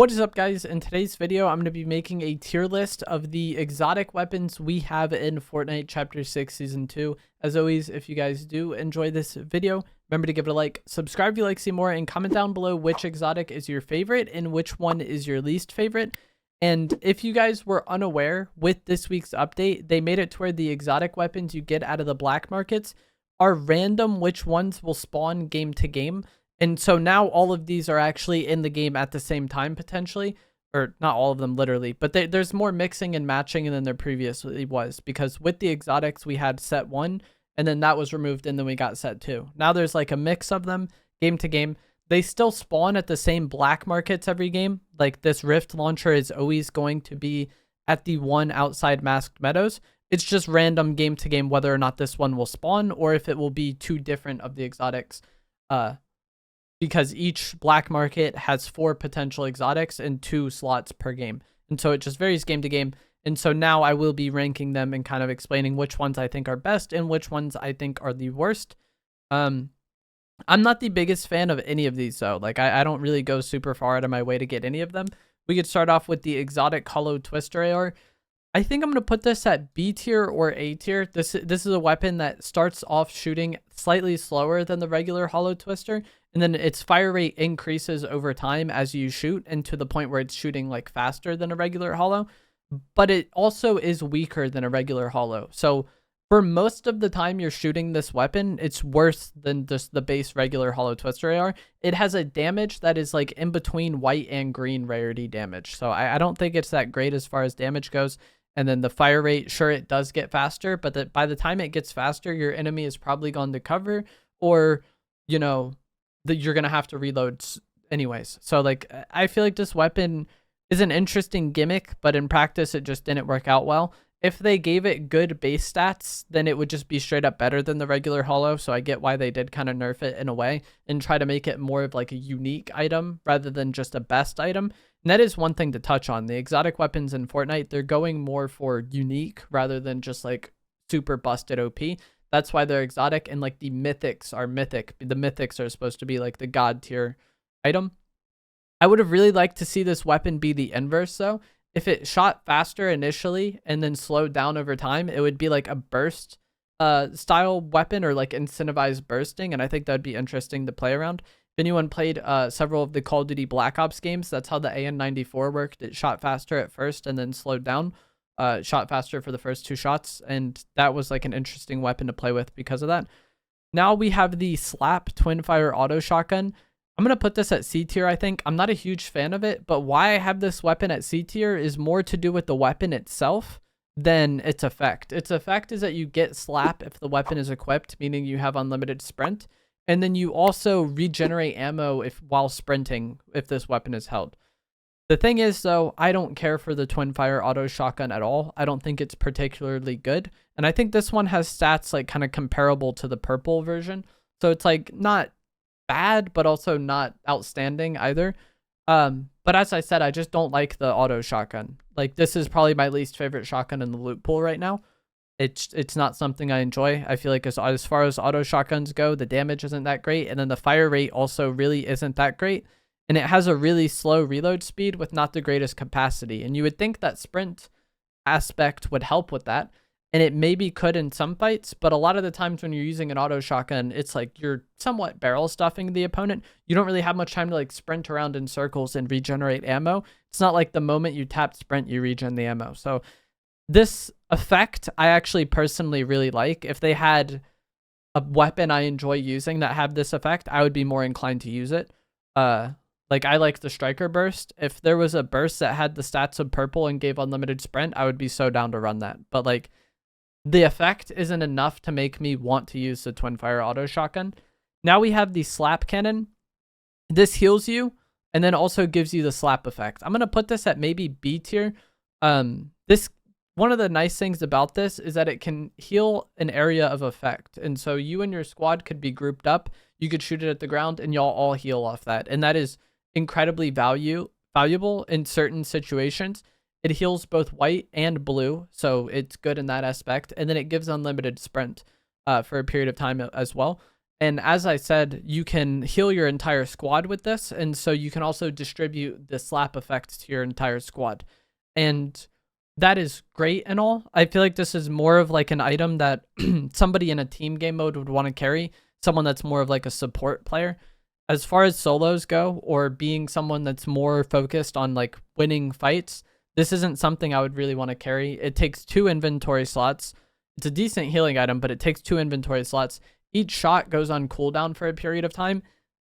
What is up, guys? In today's video, I'm going to be making a tier list of the exotic weapons we have in Fortnite Chapter 6 Season 2. As always, if you guys do enjoy this video, remember to give it a like, subscribe if you like to see more, and comment down below which exotic is your favorite and which one is your least favorite. And if you guys were unaware, with this week's update, they made it to where the exotic weapons you get out of the black markets are random which ones will spawn game to game. And so now all of these are actually in the game at the same time, potentially. Or not all of them, literally. But there's more mixing and matching than there previously was. Because with the exotics, we had set 1. And then that was removed. And then we got set 2. Now there's like a mix of them, game to game. They still spawn at the same black markets every game. Like this Rift launcher is always going to be at the one outside Masked Meadows. It's just random game to game whether or not this one will spawn. Or if it will be two different of the exotics. Because each black market has 4 potential exotics and 2 slots per game. And so it just varies game to game. And so now I will be ranking them and kind of explaining which ones I think are best and which ones I think are the worst. I'm not the biggest fan of any of these, though. Like, I don't really go super far out of my way to get any of them. We could start off with the exotic Holo Twister AR. I think I'm going to put this at B tier or A tier. This is a weapon that starts off shooting slightly slower than the regular Holo Twister. And then its fire rate increases over time as you shoot, and to the point where it's shooting like faster than a regular Holo. But it also is weaker than a regular Holo. So for most of the time you're shooting this weapon, it's worse than just the base regular Holo Twister AR. It has a damage that is like in between white and green rarity damage. So I don't think it's that great as far as damage goes. And then the fire rate, sure, it does get faster, but by the time it gets faster, your enemy is probably gone to cover, or, you know, that you're going to have to reload anyways. So like, I feel like this weapon is an interesting gimmick, but in practice, it just didn't work out well. If they gave it good base stats, then it would just be straight up better than the regular Holo. So I get why they did kind of nerf it in a way and try to make it more of like a unique item rather than just a best item. And that is one thing to touch on. The exotic weapons in Fortnite, they're going more for unique rather than just like super busted OP. That's why they're exotic, and like the mythics are mythic. The mythics are supposed to be like the god tier item. I would have really liked to see this weapon be the inverse though. If it shot faster initially and then slowed down over time, it would be like a burst style weapon, or like incentivized bursting. And I think that'd be interesting to play around. If anyone played several of the Call of Duty Black Ops games, that's how the AN94 worked. It shot faster at first and then slowed down. Shot faster for the first 2 shots, and that was like an interesting weapon to play with because of that. Now we have the Slap Twin Fire Auto Shotgun. I'm going to put this at C tier, I think. I'm not a huge fan of it, but why I have this weapon at C tier is more to do with the weapon itself than its effect. Its effect is that you get Slap if the weapon is equipped, meaning you have unlimited sprint, and then you also regenerate ammo while sprinting if this weapon is held. The thing is, though, I don't care for the Twin Fire Auto Shotgun at all. I don't think it's particularly good. And I think this one has stats like kind of comparable to the purple version. So it's like not bad, but also not outstanding either. But as I said, I just don't like the auto shotgun. Like, this is probably my least favorite shotgun in the loot pool right now. It's not something I enjoy. I feel like as far as auto shotguns go, the damage isn't that great. And then the fire rate also really isn't that great. And it has a really slow reload speed with not the greatest capacity. And you would think that sprint aspect would help with that. And it maybe could in some fights. But a lot of the times when you're using an auto shotgun, it's like you're somewhat barrel stuffing the opponent. You don't really have much time to like sprint around in circles and regenerate ammo. It's not like the moment you tap sprint, you regen the ammo. So this effect, I actually personally really like. If they had a weapon I enjoy using that had this effect, I would be more inclined to use it. Like, I like the Striker Burst. If there was a burst that had the stats of purple and gave unlimited sprint, I would be so down to run that. But, like, the effect isn't enough to make me want to use the Twin Fire Auto Shotgun. Now we have the Slap Cannon. This heals you and then also gives you the slap effect. I'm going to put this at maybe B tier. One of the nice things about this is that it can heal an area of effect. And so you and your squad could be grouped up. You could shoot it at the ground and y'all all heal off that. And that is incredibly valuable in certain situations. It heals both white and blue, so it's good in that aspect. And then it gives unlimited sprint for a period of time as well. And as I said, you can heal your entire squad with this. And so you can also distribute the slap effect to your entire squad. And that is great and all. I feel like this is more of like an item that somebody in a team game mode would want to carry. Someone that's more of like a support player. As far as solos go, or being someone that's more focused on like winning fights, this isn't something I would really want to carry. It takes 2 inventory slots. It's a decent healing item, but it takes 2 inventory slots. Each shot goes on cooldown for a period of time,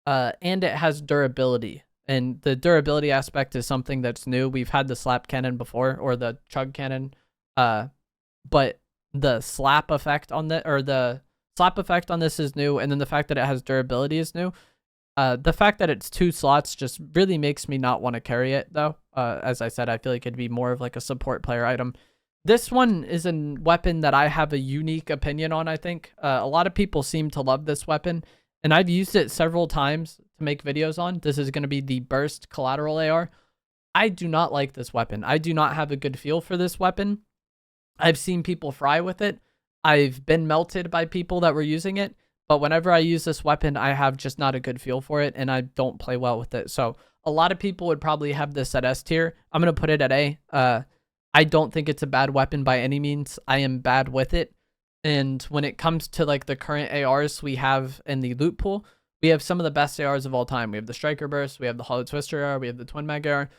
and it has durability. And the durability aspect is something that's new. We've had the slap cannon before, or the chug cannon, but the slap effect on the slap effect on this is new, and then the fact that it has durability is new. The fact that it's 2 slots just really makes me not want to carry it, though. As I said, I feel like it'd be more of like a support player item. This one is a weapon that I have a unique opinion on, I think. A lot of people seem to love this weapon, and I've used it several times to make videos on. This is going to be the burst Collateral AR. I do not like this weapon. I do not have a good feel for this weapon. I've seen people fry with it. I've been melted by people that were using it, but whenever I use this weapon, I have just not a good feel for it, and I don't play well with it. So a lot of people would probably have this at S tier. I'm going to put it at A. I don't think it's a bad weapon by any means. I am bad with it. And when it comes to like the current ARs we have in the loot pool, we have some of the best ARs of all time. We have the Striker Burst, we have the Holo Twister AR, we have the Twin Mag AR.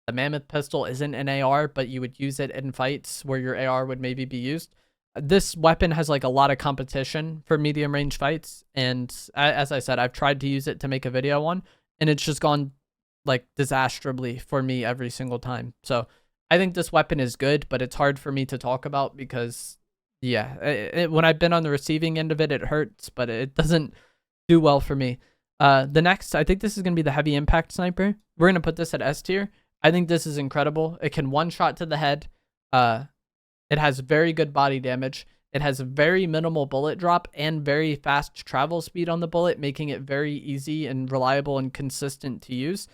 The Mammoth pistol isn't an AR, but you would use it in fights where your AR would maybe be used. This weapon has like a lot of competition for medium range fights. And as I said, I've tried to use it to make a video on, and it's just gone like disastrously for me every single time. So I think this weapon is good, but it's hard for me to talk about because, yeah, when I've been on the receiving end of it, it hurts, but it doesn't do well for me. The next, I think this is going to be the heavy impact sniper. We're going to put this at S tier. I think this is incredible. It can one shot to the head. It has very good body damage. It has very minimal bullet drop and very fast travel speed on the bullet, making it very easy and reliable and consistent to use.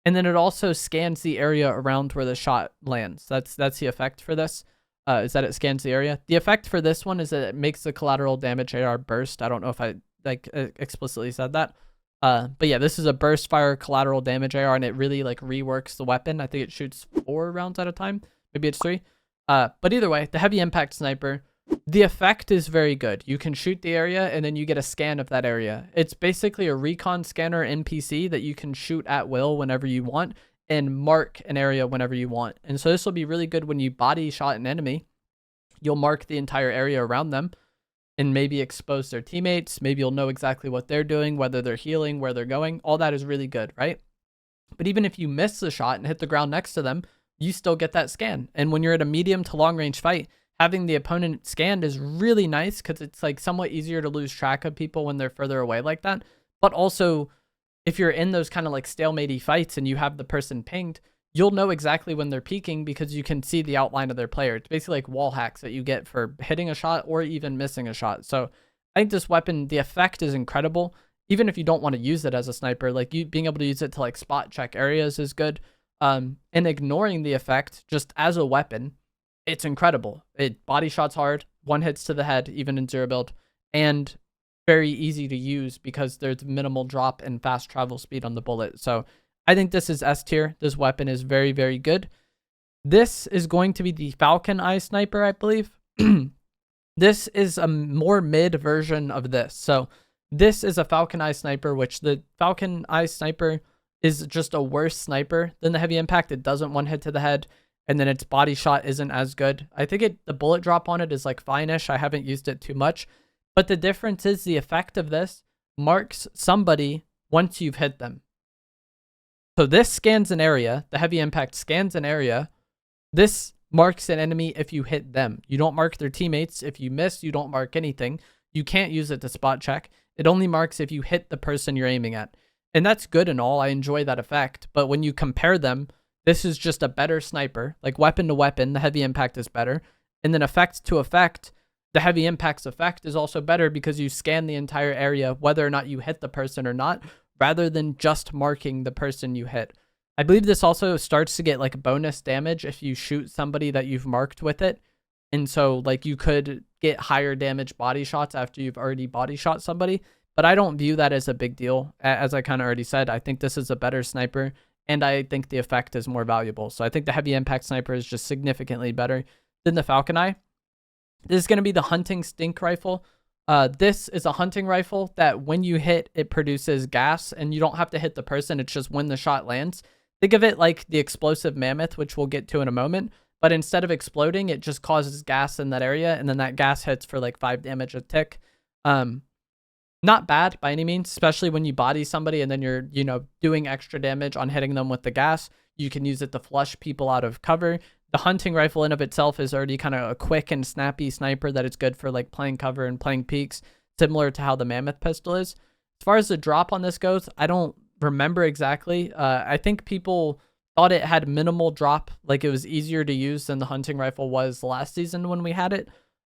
And then it also scans the area around where the shot lands. That's the effect for this, is that it scans the area. The effect for this one is that it makes the collateral damage AR burst. I don't know if I explicitly said that. But yeah, this is a burst fire collateral damage AR, and it really like reworks the weapon. I think it shoots 4 rounds at a time. Maybe it's 3. But either way, the heavy impact sniper, the effect is very good. You can shoot the area and then you get a scan of that area. It's basically a recon scanner NPC that you can shoot at will whenever you want and mark an area whenever you want. And so this will be really good when you body shot an enemy. You'll mark the entire area around them and maybe expose their teammates. Maybe you'll know exactly what they're doing, whether they're healing, where they're going. All that is really good, right? But even if you miss the shot and hit the ground next to them, you still get that scan. And when you're at a medium to long range fight, having the opponent scanned is really nice because it's like somewhat easier to lose track of people when they're further away like that. But also, if you're in those kind of like stalematey fights and you have the person pinged, you'll know exactly when they're peeking because you can see the outline of their player. It's basically like wall hacks that you get for hitting a shot or even missing a shot. So I think this weapon, the effect is incredible. Even if you don't want to use it as a sniper, like you being able to use it to like spot check areas is good. And ignoring the effect just as a weapon, it's incredible. It body shots hard, one hits to the head, even in 0 build, and very easy to use because there's minimal drop and fast travel speed on the bullet. So I think this is S tier. This weapon is very, very good. This is going to be the Falcon Eye Sniper, I believe. This is a more mid version of this. So this is a Falcon Eye Sniper, which the Falcon Eye Sniper is just a worse sniper than the heavy impact. It doesn't one hit to the head, and then its body shot isn't as good. I think the bullet drop on it is like fine-ish. I haven't used it too much, but the difference is the effect of this marks somebody once you've hit them. So this scans an area. The heavy impact scans an area. This marks an enemy if you hit them. You don't mark their teammates. If you miss, you don't mark anything. You can't use it to spot check. It only marks if you hit the person you're aiming at. And that's good and all. I enjoy that effect. But when you compare them, this is just a better sniper. Like weapon to weapon, the heavy impact is better. And then effect to effect, the heavy impact's effect is also better because you scan the entire area, whether or not you hit the person or not, rather than just marking the person you hit. I believe this also starts to get like bonus damage if you shoot somebody that you've marked with it. And so like you could get higher damage body shots after you've already body shot somebody. but I don't view that as a big deal. As I kind of already said, I think this is a better sniper, and I think the effect is more valuable. So I think the heavy impact sniper is just significantly better than the Falcon Eye. This is going to be the hunting stink rifle. This is a hunting rifle that when you hit, it produces gas, and you don't have to hit the person. It's just when the shot lands. Think of it like the explosive mammoth, which we'll get to in a moment. But instead of exploding, it just causes gas in that area, and then that gas hits for like 5 damage a tick. Not bad by any means, especially when you body somebody and then you're, doing extra damage on hitting them with the gas. You can use it to flush people out of cover. The hunting rifle in of itself is already kind of a quick and snappy sniper that is good for like playing cover and playing peaks, similar to how the mammoth pistol is. As far as the drop on this goes, I don't remember exactly. I think people thought it had minimal drop, like it was easier to use than the hunting rifle was last season when we had it.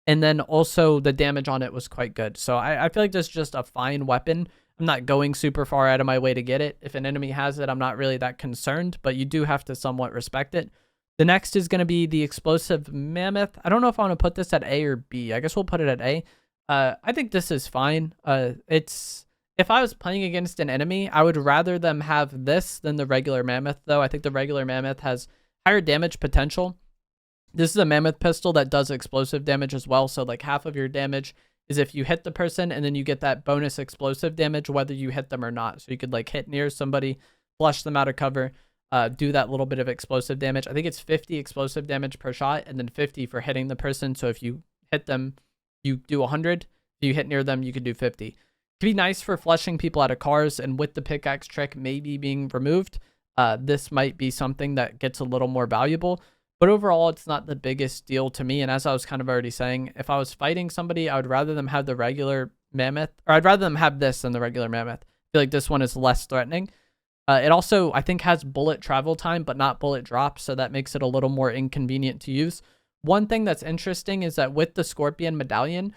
And then also the damage on it was quite good. So I feel like this is just a fine weapon. I'm not going super far out of my way to get it. If an enemy has it, I'm not really that concerned, but you do have to somewhat respect it. The next is going to be the explosive mammoth. I don't know if I want to put this at A or B. I guess we'll put it at A. I think this is fine. If I was playing against an enemy, I would rather them have this than the regular mammoth, though. I think the regular mammoth has higher damage potential. This is a mammoth pistol that does explosive damage as well. So like half of your damage is if you hit the person, and then you get that bonus explosive damage whether you hit them or not. So you could like hit near somebody, flush them out of cover, do that little bit of explosive damage. I think it's 50 explosive damage per shot, and then 50 for hitting the person. So if you hit them, you do 100. If you hit near them, you could do 50. It could be nice for flushing people out of cars, and with the pickaxe trick maybe being removed, this might be something that gets a little more valuable. But overall, it's not the biggest deal to me. And as I was kind of already saying, if I was fighting somebody, I would rather them have the regular mammoth, or I'd rather them have this than the regular mammoth. I feel like this one is less threatening. It also, I think, has bullet travel time, but not bullet drop. So that makes it a little more inconvenient to use. One thing that's interesting is that with the Scorpion medallion,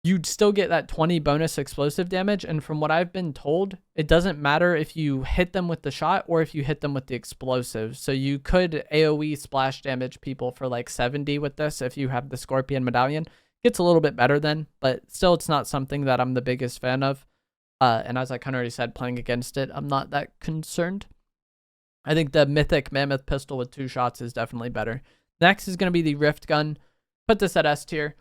you'd still get that 20 bonus explosive damage. And from what I've been told, it doesn't matter if you hit them with the shot or if you hit them with the explosive. So you could AoE splash damage people for like 70 with this if you have the Scorpion medallion. Gets a little bit better then, but still it's not something that I'm the biggest fan of. And as I kind of already said, playing against it, I'm not that concerned. I think the mythic mammoth pistol with 2 shots is definitely better. Next is going to be the Rift gun. Put this at S tier.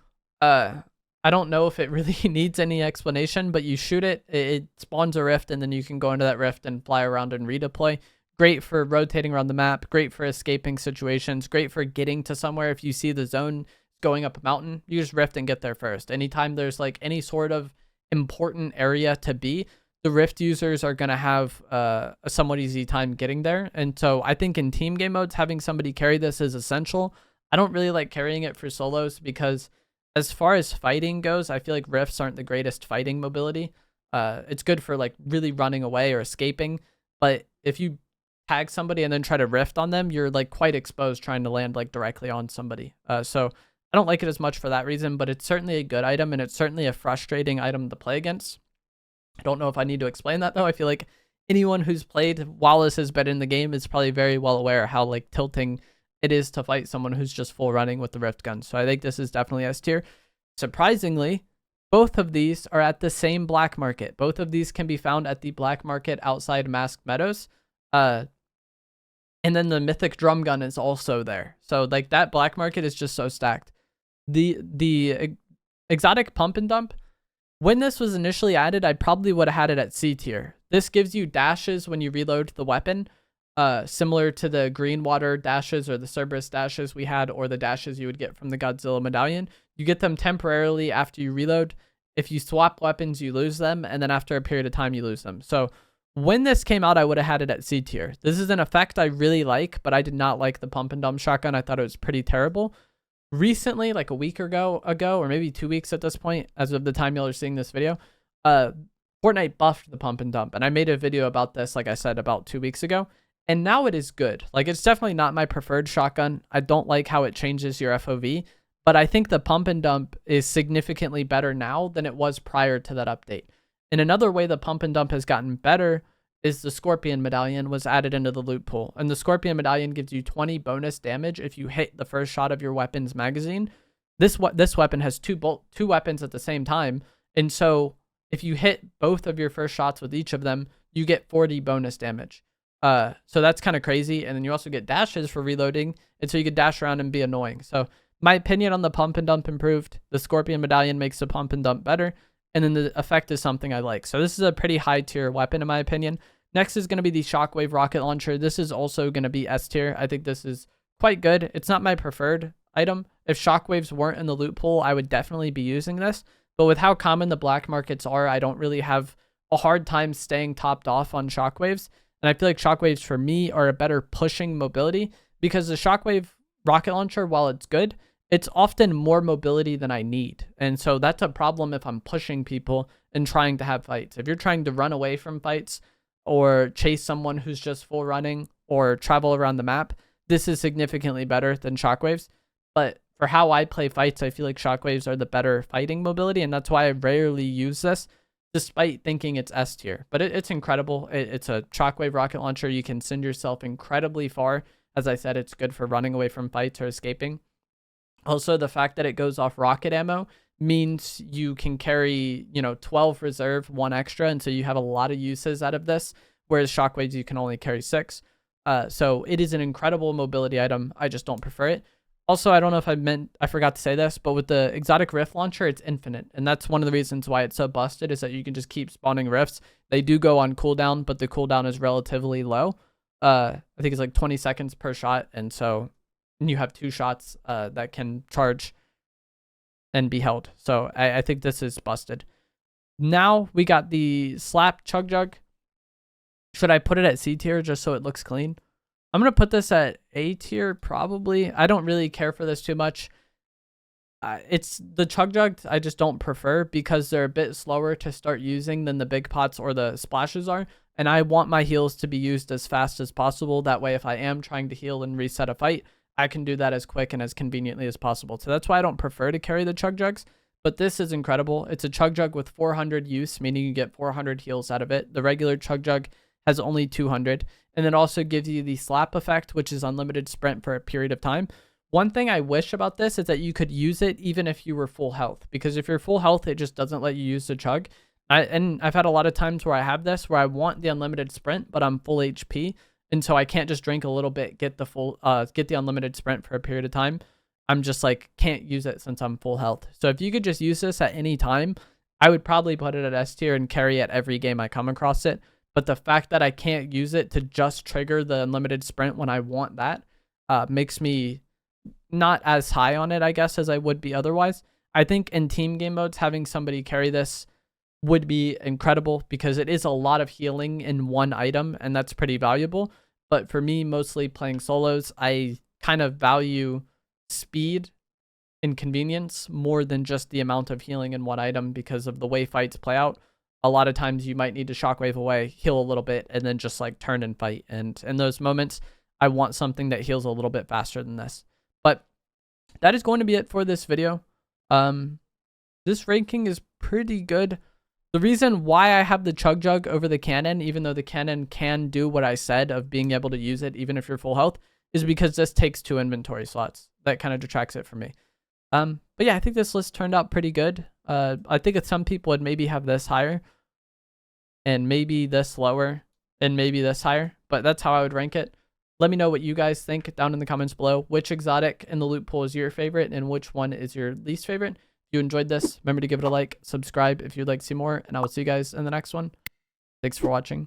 I don't know if it really needs any explanation, but you shoot it, it spawns a rift, and then you can go into that rift and fly around and redeploy. Great for rotating around the map, great for escaping situations, great for getting to somewhere. If you see the zone going up a mountain, you just rift and get there first. Anytime there's like any sort of important area to be, the rift users are going to have a somewhat easy time getting there. And so I think in team game modes, having somebody carry this is essential. I don't really like carrying it for solos because as far as fighting goes, I feel like rifts aren't the greatest fighting mobility. It's good for like really running away or escaping, but if you tag somebody and then try to rift on them, you're like quite exposed trying to land like directly on somebody. So I don't like it as much for that reason, but it's certainly a good item, and it's certainly a frustrating item to play against. I don't know if I need to explain that though. I feel like anyone who's played while this has been in the game is probably very well aware how like tilting it is to fight someone who's just full running with the Rift gun. So I think this is definitely S tier. Surprisingly, both of these are at the same black market. Both of these can be found at the black market outside Masked Meadows. And then the mythic drum gun is also there. So like that black market is just so stacked. The exotic pump and dump, when this was initially added, I probably would have had it at C tier. This gives you dashes when you reload the weapon. Similar to the green water dashes or the Cerberus dashes we had, or the dashes you would get from the Godzilla medallion. You get them temporarily after you reload. If you swap weapons, you lose them, and then after a period of time, you lose them. So when this came out, I would have had it at C tier. This is an effect I really like, but I did not like the pump and dump shotgun. I thought it was pretty terrible. Recently, like a week ago, or maybe 2 weeks at this point, as of the time y'all are seeing this video, Fortnite buffed the pump and dump, and I made a video about this, like I said, about 2 weeks ago. And now it is good. Like, it's definitely not my preferred shotgun. I don't like how it changes your FOV, but I think the pump and dump is significantly better now than it was prior to that update. And another way the pump and dump has gotten better is the Scorpion medallion was added into the loot pool. And the Scorpion medallion gives you 20 bonus damage if you hit the first shot of your weapon's magazine. This weapon has two weapons at the same time. And so if you hit both of your first shots with each of them, you get 40 bonus damage. So that's kind of crazy. And then you also get dashes for reloading, and so you could dash around and be annoying. So my opinion on the pump and dump improved. The Scorpion Medallion makes the pump and dump better, and then the effect is something I like. So this is a pretty high tier weapon in my opinion. Next is going to be the Shockwave rocket launcher. This is also going to be S tier. I think this is quite good. It's not my preferred item. If Shockwaves weren't in the loot pool, I would definitely be using this. But with how common the black markets are, I don't really have a hard time staying topped off on Shockwaves. And I feel like Shockwaves for me are a better pushing mobility, because the Shockwave rocket launcher, while it's good, it's often more mobility than I need. And so that's a problem if I'm pushing people and trying to have fights. If you're trying to run away from fights or chase someone who's just full running or travel around the map, this is significantly better than Shockwaves. But for how I play fights, I feel like Shockwaves are the better fighting mobility, and that's why I rarely use this, despite thinking it's S tier. But it's incredible. It's a Shockwave rocket launcher. You can send yourself incredibly far. As I said, it's good for running away from fights or escaping. Also, the fact that it goes off rocket ammo means you can carry, 12 reserve, 1 extra, and so you have a lot of uses out of this, whereas Shockwaves, you can only carry 6. So it is an incredible mobility item. I just don't prefer it. Also, I don't know if I forgot to say this, but with the exotic rift launcher, it's infinite. And that's one of the reasons why it's so busted, is that you can just keep spawning rifts. They do go on cooldown, but the cooldown is relatively low. I think it's like 20 seconds per shot. And so you have 2 shots that can charge and be held. So I think this is busted. Now we got the slap chug jug. Should I put it at C tier just so it looks clean? I'm going to put this at A tier probably. I don't really care for this too much. It's the chug jug I just don't prefer, because they're a bit slower to start using than the big pots or the splashes are. And I want my heals to be used as fast as possible. That way, if I am trying to heal and reset a fight, I can do that as quick and as conveniently as possible. So that's why I don't prefer to carry the chug jugs. But this is incredible. It's a chug jug with 400 use, meaning you get 400 heals out of it. The regular chug jug has only 200. And it also gives you the slap effect, which is unlimited sprint for a period of time. One thing I wish about this is that you could use it even if you were full health, because if you're full health, it just doesn't let you use the chug. And I've had a lot of times where I have this, where I want the unlimited sprint, but I'm full HP. And so I can't just drink a little bit, get the unlimited sprint for a period of time. I'm just like, can't use it since I'm full health. So if you could just use this at any time, I would probably put it at S tier and carry it every game I come across it. But the fact that I can't use it to just trigger the unlimited sprint when I want that makes me not as high on it, I guess, as I would be otherwise. I think in team game modes, having somebody carry this would be incredible, because it is a lot of healing in one item, and that's pretty valuable. But for me, mostly playing solos, I kind of value speed and convenience more than just the amount of healing in one item, because of the way fights play out. A lot of times you might need to shockwave away, heal a little bit, and then just like turn and fight. And in those moments, I want something that heals a little bit faster than this. But that is going to be it for this video. This ranking is pretty good. The reason why I have the chug jug over the cannon, even though the cannon can do what I said of being able to use it even if you're full health, is because this takes 2 inventory slots. That kind of detracts it from me. But yeah, I think this list turned out pretty good. I think that some people would maybe have this higher, and maybe this lower, and maybe this higher. But that's how I would rank it. Let me know what you guys think down in the comments below. Which exotic in the loot pool is your favorite, and which one is your least favorite? If you enjoyed this, remember to give it a like, subscribe if you'd like to see more, and I will see you guys in the next one. Thanks for watching.